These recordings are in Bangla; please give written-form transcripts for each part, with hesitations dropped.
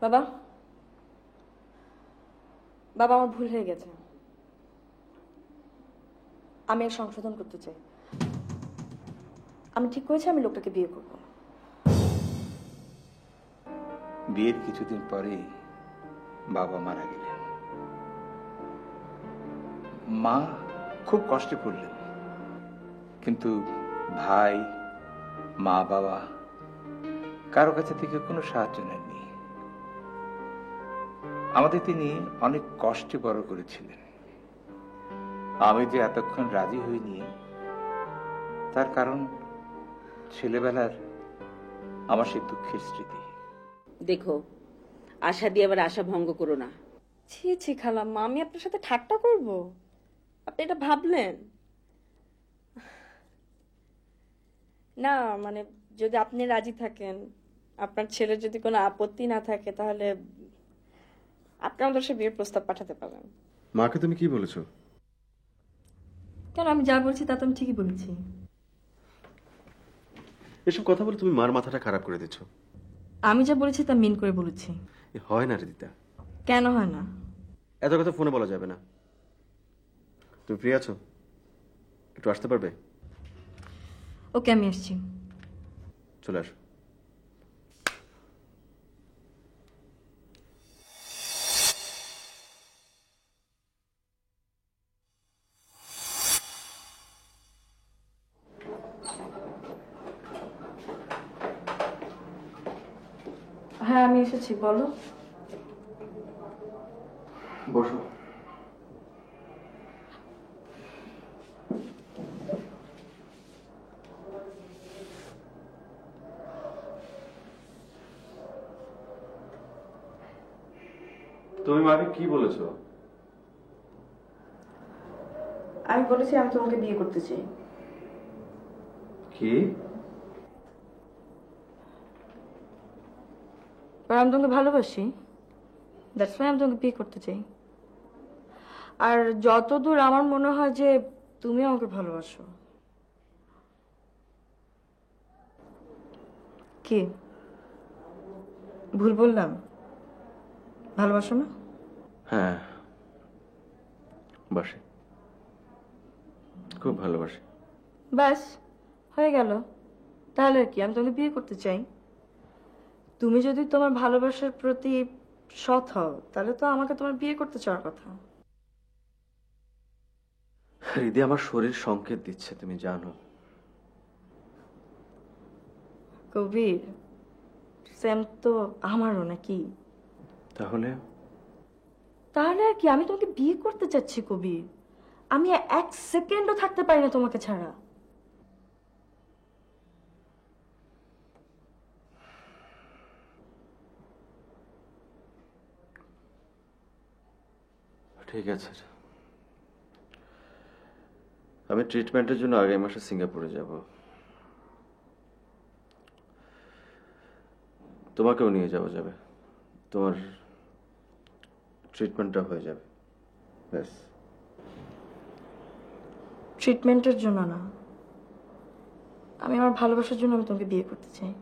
বাবা, বাবা আমার ভুল হয়ে গেছে। আমি আর সংশোধন করতে চাই। আমি ঠিক করেছি আমি লোকটাকে বিয়ে করব। বিয়ের কিছুদিন পরেই বাবা মারা গেলেন। মা খুব কষ্টে পড়লেন, কিন্তু ভাই, মা, বাবা কারো কাছে থেকে কোনো সাহায্য নেননি। আমাদের তিনি অনেক কষ্টে বড় করেছিলেন। আমি যে এতক্ষণ রাজি হইনি তার কারণ ছেলেবেলার আমার সেই দুঃখের স্মৃতি। দেখো, আশা দিয়ে আবার আশা ভঙ্গ করো না। ছি ছি খালাম্মা, আমি আপনার সাথে ঠাট্টা করব? আপনি এটা ভাবলেন? না মানে, যদি আপনি রাজি থাকেন, আপনার ছেলের যদি কোনো আপত্তি না থাকে, তাহলে আপনি আমাদের সে বিয়ের প্রস্তাব পাঠাতে পারেন। মাকে তুমি কি বলেছো? কেন, আমি যা বলছি তা তো আমি ঠিকই বলেছি। এসব কথা বলে তুমি মার মাথাটা খারাপ করে দিচ্ছ। আমি যা বলেছি তা মিন করে বলেছি। হয় না রিদিতা। কেন হয় না? এত কথা ফোনে বলা যাবে না। তুমি ফ্রি আছো? একটু আসতে পারবে? ওকে, আমি আসছি। চলে আসো। হ্যাঁ, আমি এসেছি, বলো। বসো। তুমি মাকে কি বলেছো? আমি বলেছি আমি তোমাকে বিয়ে করতে চাই। কি? আমি তোমাকে ভালোবাসি, দ্যাটস ওয়াই আমি তোমাকে বিয়ে করতে চাই। আর যতদূর আমার মনে হয় যে তুমি আমাকে ভালোবাসো। কি ভুল বললাম? ভালোবাসো না? হ্যাঁ, বাসি, খুব ভালোবাসি। ব্যাস, হয়ে গেল। তাহলে কি, আমি তোমাকে বিয়ে করতে চাই। তুমি যদি তোমার ভালোবাসার প্রতি সৎ হও, তাহলে তো আমাকে তোমার বিয়ে করতে চাওয়ার কথা। রিদি, আমার শরীর সংকেত দিচ্ছে, তুমি জানো। কবির, সেম তো আমারও নাকি? তাহলে? তাহলে আর কি, আমি তোমাকে বিয়ে করতে চাচ্ছি কবির। আমি এক সেকেন্ডও থাকতে পারি না তোমাকে ছাড়া। ঠিক আছে, আমি ট্রিটমেন্টের জন্য আগামী মাসে সিঙ্গাপুরে যাব। তোমাকেও নিয়ে যাওয়া যাবে, তোমার ট্রিটমেন্টটা হয়ে যাবে। ব্যাস। ট্রিটমেন্টের জন্য না, আমি আমার ভালোবাসার জন্য আমি তোমাকে বিয়ে করতে চাই।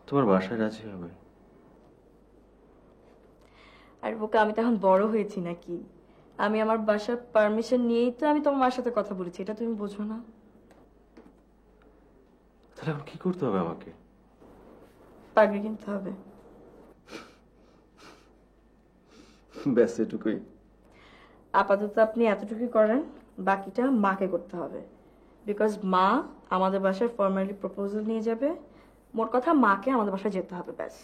তোমার বাসায় রাজি হবে? আর বোকা, আমি তো এখন বড় হয়েছি নাকি? আমি আমার বাসার পারমিশন নিয়েই তো আমি তোমার মার সাথে কথা বলেছি, এটা তুমি বোঝো না? তাহলে এখন কি করতে হবে আমাকে? পাগড়ি কিনতে হবে। ব্যাস, এটুকুই। আপাতত আপনি এতটুকুই করেন, বাকিটা মাকে করতে হবে। বিকজ মা আমাদের বাসায় ফর্মালি প্রপোজাল নিয়ে যাবে। মোট কথা, মাকে আমাদের বাসায় যেতে হবে, ব্যাস।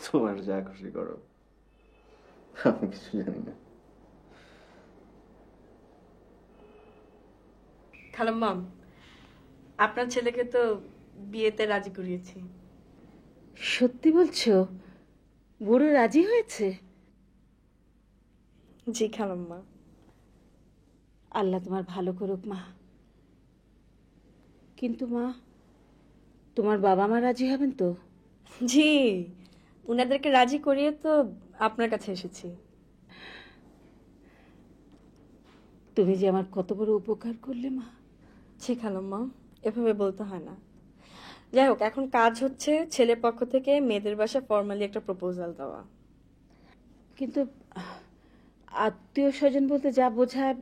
তোমার যা খুশি করো, আমি কিছু জানি না। খালাম্মা, আপনার ছেলেকে তো বিয়েতে রাজি করিয়েছি। সত্যি বলছো? বুড়ো রাজি হয়েছে? জি খালাম্মা। আল্লাহ তোমার ভালো করুক মা। কিন্তু মা, তোমার বাবা মা রাজি হবেন তো? জি, উনাদেরকে রাজি করিয়ে তো আপনার কাছে এসেছি। তুমি যে আমার কত বড় উপকার করলে মা। জি খালাম্মা, এভাবে বলতে হয় না। যাই হোক, এখন কাজ হচ্ছে ছেলের পক্ষ থেকে মেয়েদের বাসায় ফর্মালি একটা প্রপোজাল দেওয়া। কিন্তু আত্মীয় স্বজন বলতে যা বোঝায়,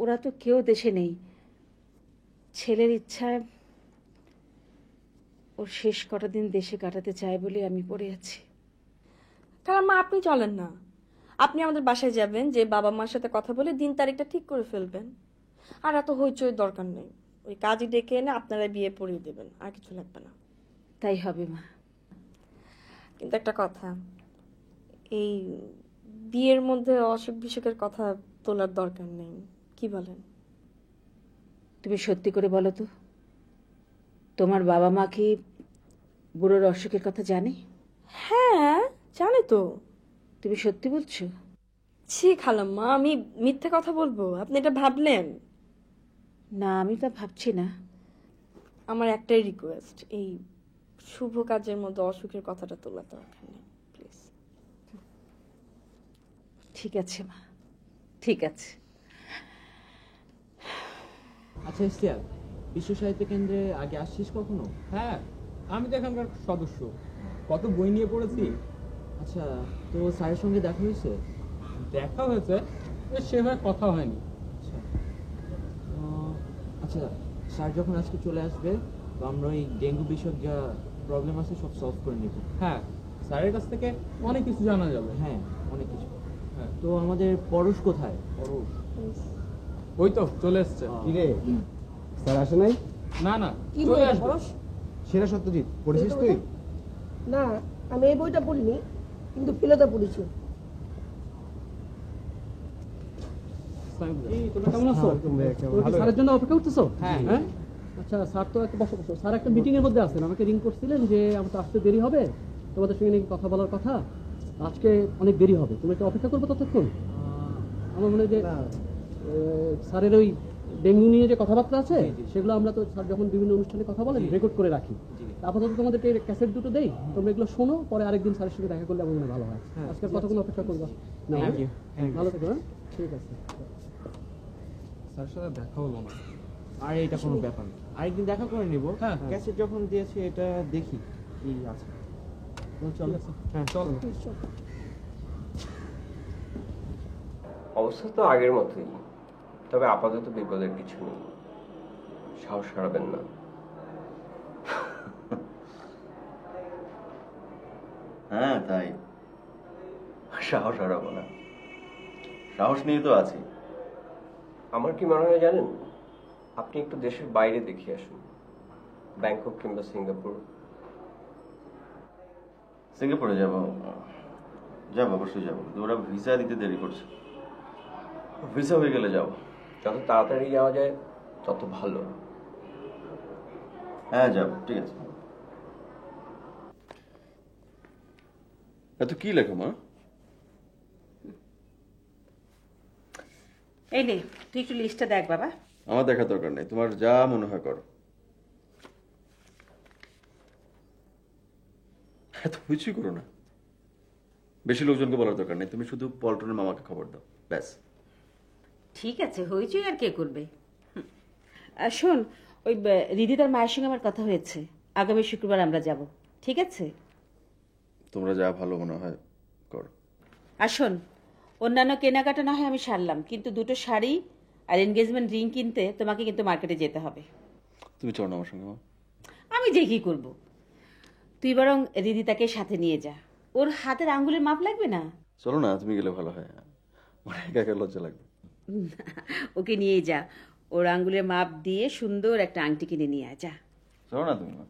ওরা তো কেউ দেশে নেই। ছেলের ইচ্ছায় ওর শেষ কটা দিন দেশে কাটাতে চায় বলে আমি পড়ে আছি। কারণ মা, আপনি চলেন না, আপনি আমাদের বাসায় যাবেন, যে বাবা মার সাথে কথা বলে দিন তারিখটা ঠিক করে ফেলবেন। আর এত হইচই দরকার নেই, ওই কাজই ডেকে এনে আপনারা বিয়ে পড়িয়ে দেবেন, আর কিছু লাগবে না। তাই হবে মা। কিন্তু একটা কথা, এই বিয়ের মধ্যে অসুখ বিসুখের কথা তোলার দরকার নেই, কি বলেন? তুমি সত্যি করে বলো তো, তোমার বাবা মা কি বুড়োর অসুখের কথা জানে? হ্যাঁ, জানে তো। তুমি সত্যি বলছো? ছি খালাম্মা, আমি মিথ্যে কথা বলবো? আপনি এটা ভাবলেন? না, আমি তা ভাবছি না। আমার একটাই রিকোয়েস্ট, এই শুভ কাজের মধ্যে অসুখের কথাটা তোলার দরকার নেই, প্লিজ। ঠিক আছে মা, ঠিক আছে। আচ্ছা ইশতিয়াক, বিশ্ব সাহিত্য কেন্দ্রে আগে আসছিস কখনো? হ্যাঁ, আমি তো এখানকার সদস্য, কত বই নিয়ে পড়েছি। আচ্ছা, তো স্যারের সঙ্গে দেখা হয়েছে? দেখা হয়েছে, সেভাবে কথা হয়নি। আচ্ছা আচ্ছা, স্যার যখন আজকে চলে আসবে, তো আমরা ওই ডেঙ্গু বিষয়ক যা প্রবলেম আছে সব সলভ করে নেব। হ্যাঁ, স্যারের কাছ থেকে অনেক কিছু জানা যাবে। হ্যাঁ, অনেক কিছু। হ্যাঁ। তো আমাদের পরশ কোথায়? পরশ ওই তো চলে এসছে। কিরে স্যার আসে নাই? না না, কি চলে বই আসবে। পড়স? সেরা সত্যজিৎ পড়েছিস তুই? না, আমি এই বইটা পড়িনি, কিন্তু ফিলোতে পড়েছি। তোমরা কেমন আছো? তোমরা কেমন? তোমরা কি ভালো। স্যারের জন্য অপেক্ষা করতেছো? হ্যাঁ। হ্যাঁ। আচ্ছা, স্যার তো একটা বসো বসো। স্যার একটা মিটিং এর মধ্যে আছেন, আমাকে রিং করছিলেন যে আমার তো আসতে দেরি হবে, তোমাদের সঙ্গে নাকি কথা বলার কথা, আজকে অনেক দেরি হবে, তোমরা একটু অপেক্ষা করবো ততক্ষণ? আমার মনে হয় যে স্যারের ওই ডেঙ্গু নিয়ে যে কথাবার্তা আছে, সেগুলো আমরা তো স্যার যখন বিভিন্ন অনুষ্ঠানে কথা বলেন রেকর্ড করে রাখি। আপাতত তোমাদেরকে ক্যাসেট দুটো দেই, তোমরা এগুলো শোনো, পরে আরেকদিন স্যারের সঙ্গে দেখা করলে আমার মনে হয় ভালো হয়। আজকের কতক্ষণ অপেক্ষা করবা? না, Thank you. ভালো থেকো। হ্যাঁ, ঠিক আছে। স্যারের সাথে দেখা হলো না। আর এটা কোনো ব্যাপার না, আরেকদিন দেখা করে নিব। হ্যাঁ, হ্যাঁ। ক্যাসেট যখন দিয়েছে এটা দেখি কি আছে। চলো। হ্যাঁ, চলো। অবস্থা তো আগের মতোই, তবে আপাতত বিপদের কিছু নেই, সাহস হারাবেন না। হ্যাঁ তাই, সাহস হারাবো না, সাহস নিয়ে তো আছি। আমার কি মনে হয় জানেন, আপনি একটু দেশের বাইরে দেখিয়ে আসুন, ব্যাংকক কিংবা সিঙ্গাপুর। সিঙ্গাপুরে যাবো, যাবো, অবশ্যই যাবো, কিন্তু ওরা ভিসা দিতে দেরি করছে। ভিসা হয়ে গেলে যাবো। যত তাড়াতাড়ি যাওয়া যায় তত ভালো। হ্যাঁ যাবো, ঠিক আছে। এত কি লেখো মা? এই নে, তুই একটু লিস্টটা দেখ বাবা। আমার দেখার দরকার নেই, তোমার যা মনে হয় করো। এত কিছুই করো না, বেশি লোকজনকে বলার দরকার নেই, তুমি শুধু পল্টনের মামাকে খবর দাও, ব্যাস। ঠিক আছে, হইচই আর কে করবে। আর শোন, ওই রিদিতার মায়ের সঙ্গে আমার কথা হয়েছে, আগামী শুক্রবার আমরা যাব, ঠিক আছে? তোমরা যা ভালো মনে হয় করো। আর শোন, অন্যান্য কেনাকাটা না হয় আমি সারলাম, কিন্তু দুটো শাড়ি আর এনগেজমেন্ট রিং কিনতে তোমাকে কিন্তু মার্কেটে যেতে হবে। তুমি চলো না আমার সঙ্গে মা। আমি যে কি করব, তুই বরং রিদিতাকে সাথে নিয়ে যা, ওর হাতের আঙ্গুলের মাপ লাগবে না? চলো না, তুমি গেলে ভালো হয়, আমার একা একা লজ্জা লাগবে। ওকে নিয়ে যা, ওর আঙ্গুলের মাপ দিয়ে সুন্দর একটা আংটি কিনে নিয়ে আয়, যা। চলো না তুমি মা।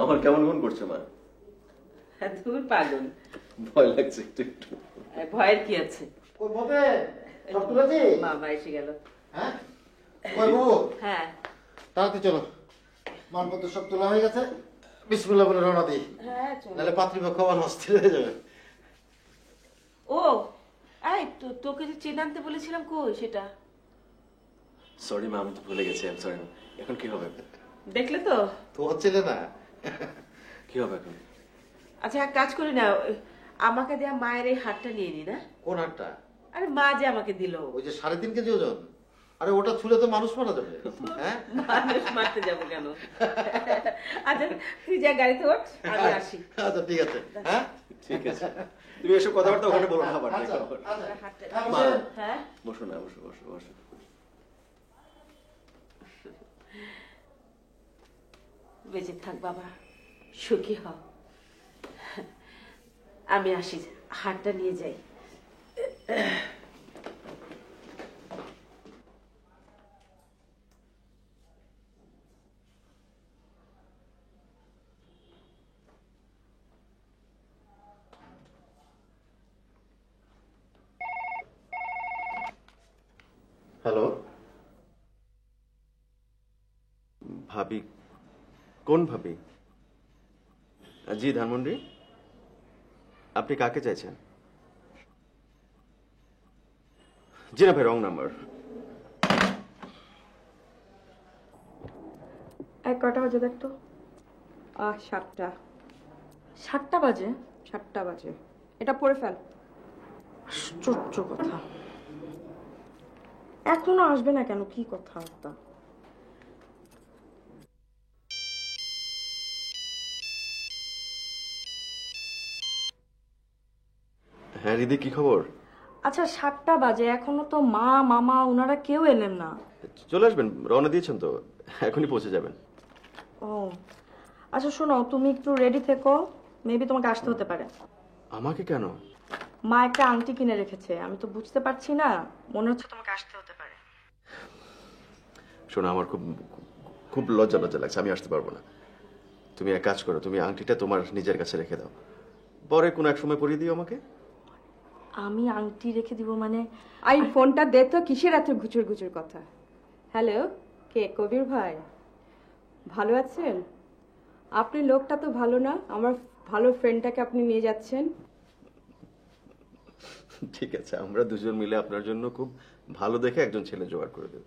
আমার কেমন মন করছে মা? দূর পাগল, ভয় লাগছে একটু একটু। ভয়ের কি আছে? ওই ববে সব তুলেছি? বাবা এসে গেল। হ্যাঁ ওই বাবু হ্যাঁ তাড়াতাড়ি চলো, মালপত্র সব তোলা হয়ে গেছে, বিসমিল্লাহ বলে রওনা দিই, হ্যাঁ চল। নাহলে পাত্রীপক্ষ আবার অস্থির হয়ে যাবে। ও এই তোকে যে চেন আনতে বলেছিলাম, কই সেটা? সরি মা, আমি তো ভুলে গেছি। I am sorry. এখন কি হবে? দেখলে তো? তো হচ্ছিলে না? কি হবে এখন? আচ্ছা এক কাজ করি না, আমাকে দেয়া মায়ের এই হারটা নিয়ে নি না? কোন হাটটা? আরে মা যে আমাকে দিল। ওই যে 3.5 কেজি ওজন? আরে ওটা ছুলে তো মানুষ মারা যাবে। হ্যাঁ মানুষ মারতে যাবো কেন? আচ্ছা তুই যা গাড়িতে ওঠ, আমি আসি। আচ্ছা ঠিক আছে। হ্যাঁ ঠিক আছে, তুমি এসব কথাবার্তা ওখানে বলো না আবার। আচ্ছা, দেখো। আচ্ছা। হারটা হ্যাঁ, মা, বসেন। হ্যাঁ বসো না, বসো বসো বসো। বেঁচে থাক বাবা, সুখী হ। আমি আসি, হারটা নিয়ে যাই। হ্যালো, ভাবি? কোন ভাবি? জি ধানমন্ডি। আপনি কাকে চাইছেন? জি না ভাই, রং নাম্বার। কটা বাজে দেখতো? 7টা 7টা বাজে? 7টা বাজে। এটা পড়ে ফেল। আশ্চর্য কথা, এখনো আসবে না কেন? কি কথাবার্তা? হ্যাঁ রিদি, কি খবর? আচ্ছা 7টা বাজে, এখনো তো মা মামা ওনারা কেউ এলেন না। চলে আসবেন, রওনা দিয়েছেন তো, এখনই পৌঁছে যাবেন। ও আচ্ছা শোনো, তুমি একটু রেডি থেকো, মেবি তোমাকে আসতে হতে পারে। আমাকে কেন? মা একটা আংটি কিনে রেখেছে, আমি তো বুঝতে পারছি না, মনে হচ্ছে তোমাকে আসতে হতে পারে। শোনো, আমার খুব খুব লজ্জা লজ্জা লাগছে, আমি আসতে পারবো না। তুমি এক কাজ করো, তুমি আংটিটা তোমার নিজের কাছে রেখে দাও, পরে কোনো এক সময় পরিয়ে দিও আমাকে। আমি আংটি রেখে দিব মানে? আই ফোনটা দে তো, কিসের এত ঘুচুর ঘুচুর কথা? হ্যালো, কে? কবির ভাই, ভালো আছেন? আপনি লোকটা তো ভালো না, আমার ভালো ফ্রেন্ডটাকে আপনি নিয়ে যাচ্ছেন। ঠিক আছে, আমরা দুজন মিলে আপনার জন্য খুব ভালো দেখে একজন ছেলে জোগাড় করে দেব।